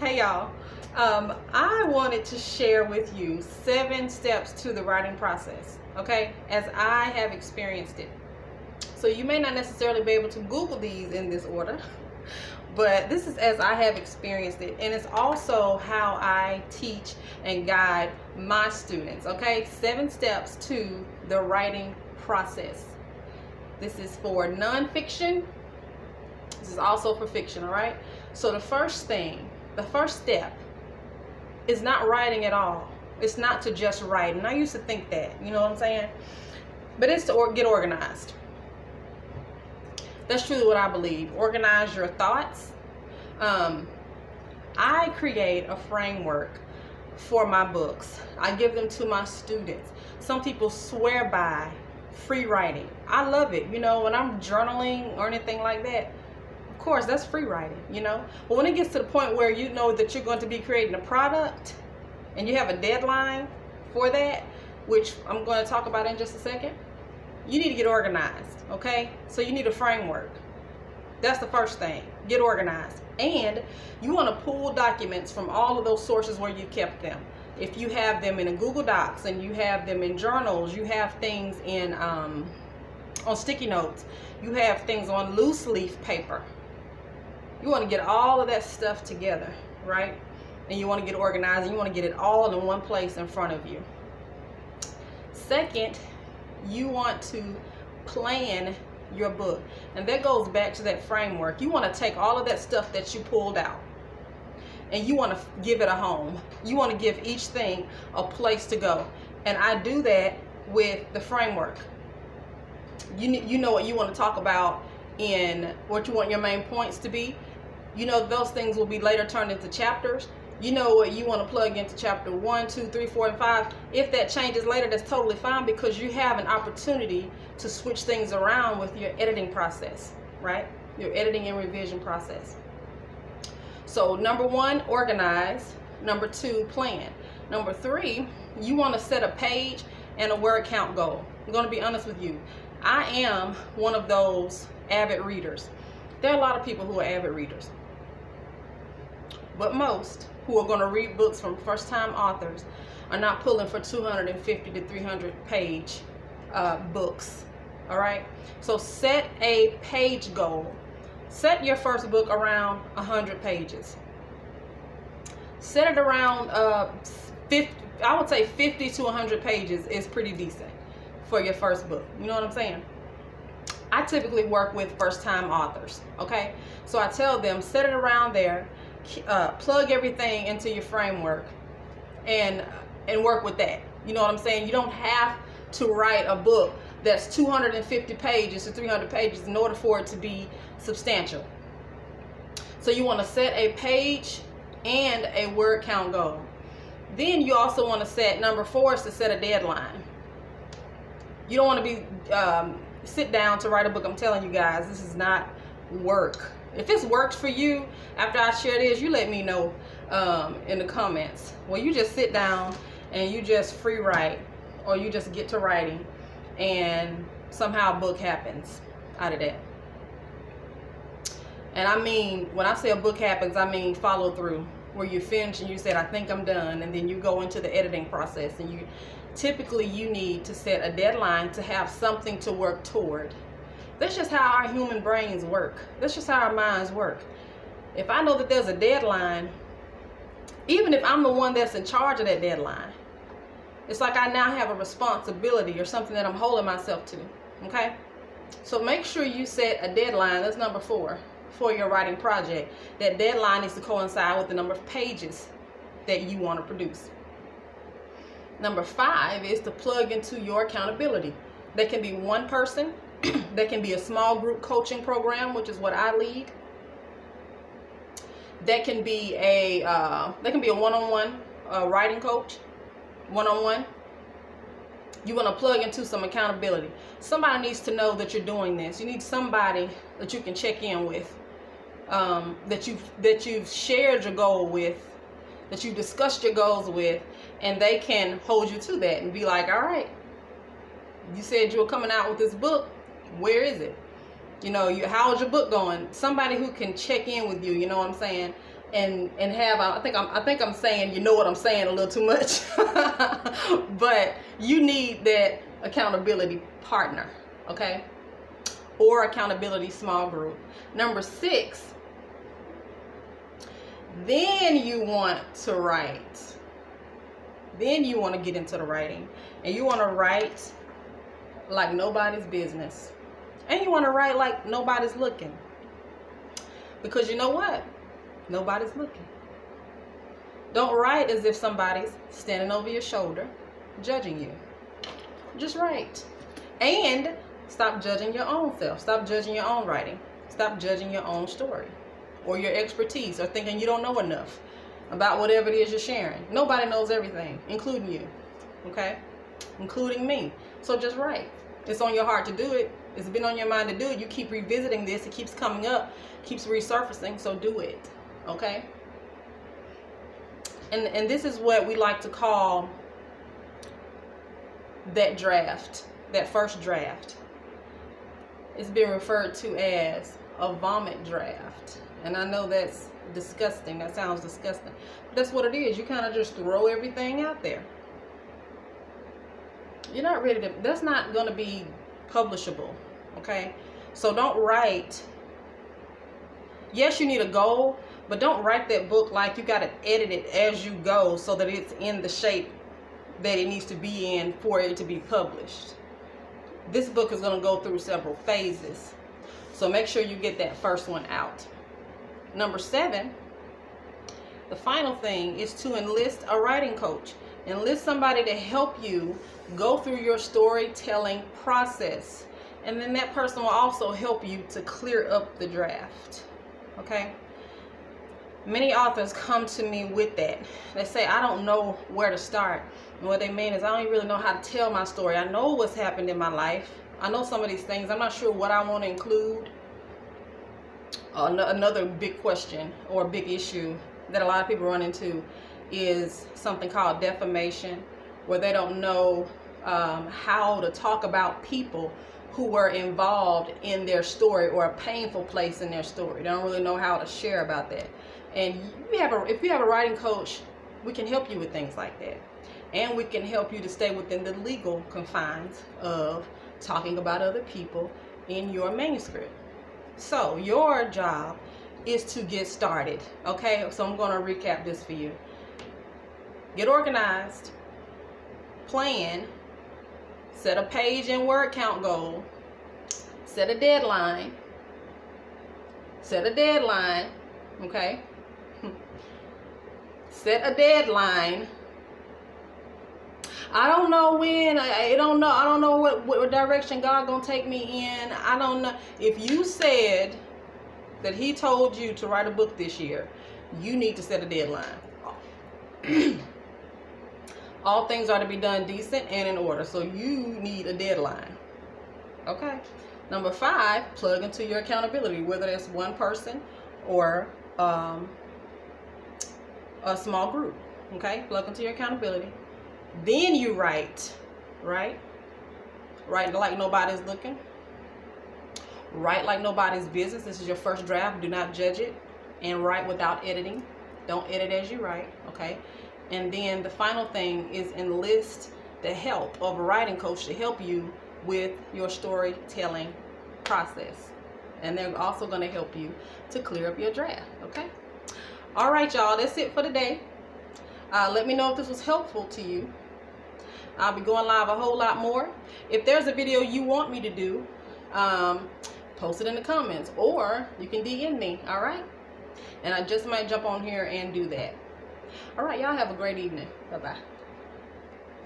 Hey y'all. I wanted to share with you 7 steps to the writing process, okay, as I have experienced it. So you may not necessarily be able to Google these in this order, but this is as I have experienced it, and it's also how I teach and guide my students, okay? 7 steps to the writing process. This is for nonfiction. This is also for fiction, all right? So the first step is not writing at all. It's not to just write. And I used to think that, you know what I'm saying? But it's to get organized. That's truly what I believe. Organize your thoughts. I create a framework for my books. I give them to my students. Some people swear by free writing. I love it. You know, when I'm journaling or anything like that, of course, that's free writing, you know. But when it gets to the point where you know that you're going to be creating a product and you have a deadline for that, which I'm going to talk about in just a second, you need to get organized, okay? So you need a framework. That's the first thing. Get organized. And you want to pull documents from all of those sources where you kept them. If you have them in a Google Docs and you have them in journals, you have things in on sticky notes, you have things on loose leaf paper. You want to get all of that stuff together, right? And you want to get organized, and you want to get it all in one place in front of you. Second, you want to plan your book. And that goes back to that framework. You want to take all of that stuff that you pulled out and you want to give it a home. You want to give each thing a place to go. And I do that with the framework. You know what you want to talk about in what you want your main points to be. You know those things will be later turned into chapters. You know what you want to plug into chapter 1, 2, 3, 4, and 5. If that changes later, that's totally fine, because you have an opportunity to switch things around with your editing process, right? Your editing and revision process. So number 1, organize. Number 2, plan. Number 3, you want to set a page and a word count goal. I'm going to be honest with you. I am one of those avid readers. There are a lot of people who are avid readers, but most who are going to read books from first-time authors are not pulling for 250 to 300 page books. All right, so set a page goal. Set your first book around 100 pages. Set it around 50. I would say 50 to 100 pages is pretty decent for your first book. You know what I'm saying? I typically work with first-time authors, okay? So I tell them, set it around there, plug everything into your framework, and work with that. You know what I'm saying? You don't have to write a book that's 250 pages to 300 pages in order for it to be substantial. So you want to set a page and a word count goal. Then you also want to set, number 4 is to set a deadline. You don't want to be sit down to write a book. I'm telling you guys, this is not work. If it's worked for you after I share this, you let me know in the comments. Well, you just sit down and you just free write, or you just get to writing and somehow a book happens out of that. And I mean, when I say a book happens, I mean follow through, where you finish and you said, I think I'm done, and then you go into the editing process, and you typically need to set a deadline to have something to work toward. That's just how our human brains work. That's just how our minds work. If I know that there's a deadline, even if I'm the one that's in charge of that deadline, it's like I now have a responsibility or something that I'm holding myself to, okay? So make sure you set a deadline. That's number 4 for your writing project. That deadline needs to coincide with the number of pages that you want to produce. Number 5 is to plug into your accountability. That can be one person. That can be a small group coaching program, which is what I lead. That can be a one-on-one writing coach, one-on-one. You want to plug into some accountability. Somebody needs to know that you're doing this. You need somebody that you can check in with, that you've shared your goal with, that you've discussed your goals with, and they can hold you to that and be like, all right, you said you were coming out with this book. Where is it? You know, how's your book going? Somebody who can check in with you, you know what I'm saying? and have, I think I'm saying, you know what I'm saying, a little too much. But you need that accountability partner, okay? Or accountability small group. Number 6, then you want to write. Then you want to get into the writing, and you want to write like nobody's business, and you want to write like nobody's looking, because you know what? Nobody's looking. Don't write as if somebody's standing over your shoulder judging you. Just write. And stop judging your own self. Stop judging your own writing. Stop judging your own story or your expertise, or thinking you don't know enough about whatever it is you're sharing. Nobody knows everything, including you, okay? Including me. So just write. It's on your heart to do it. It's been on your mind to do it. You keep revisiting this. It keeps coming up, keeps resurfacing, so do it, okay? And this is what we like to call that draft, that first draft. It's been referred to as a vomit draft. And I know that's disgusting. That sounds disgusting. But that's what it is. You kind of just throw everything out there. You're not ready to, that's not going to be publishable, okay? So don't write. Yes, you need a goal, but don't write that book like you got to edit it as you go so that it's in the shape that it needs to be in for it to be published. This book is going to go through several phases. So make sure you get that first one out. Number 7, the final thing is to enlist a writing coach. Enlist somebody to help you go through your storytelling process. And then that person will also help you to clear up the draft. Okay? Many authors come to me with that. They say, I don't know where to start. And what they mean is, I don't even really know how to tell my story. I know what's happened in my life. I know some of these things. I'm not sure what I want to include. Another big question or big issue that a lot of people run into is something called defamation, where they don't know how to talk about people who were involved in their story or a painful place in their story. They don't really know how to share about that. And if you have a writing coach, we can help you with things like that. And we can help you to stay within the legal confines of talking about other people in your manuscript. So your job is to get started, okay? So I'm going to recap this for you. Get organized, plan, set a page and word count goal, set a deadline, okay? Set a deadline. I don't know when, I don't know what direction God gonna take me in. I don't know. If you said that he told you to write a book this year, you need to set a deadline. All things are to be done decent and in order, so you need a deadline. Okay. Number 5, plug into your accountability, whether that's one person or a small group. Okay, plug into your accountability. Then you write, right? Write like nobody's looking. Write like nobody's business. This is your first draft. Do not judge it. And write without editing. Don't edit as you write, okay? And then the final thing is enlist the help of a writing coach to help you with your storytelling process. And they're also going to help you to clear up your draft, okay? All right, y'all, that's it for today. Let me know if this was helpful to you. I'll be going live a whole lot more. If there's a video you want me to do, post it in the comments, or you can DM me, all right? And I just might jump on here and do that. All right, y'all have a great evening. Bye-bye.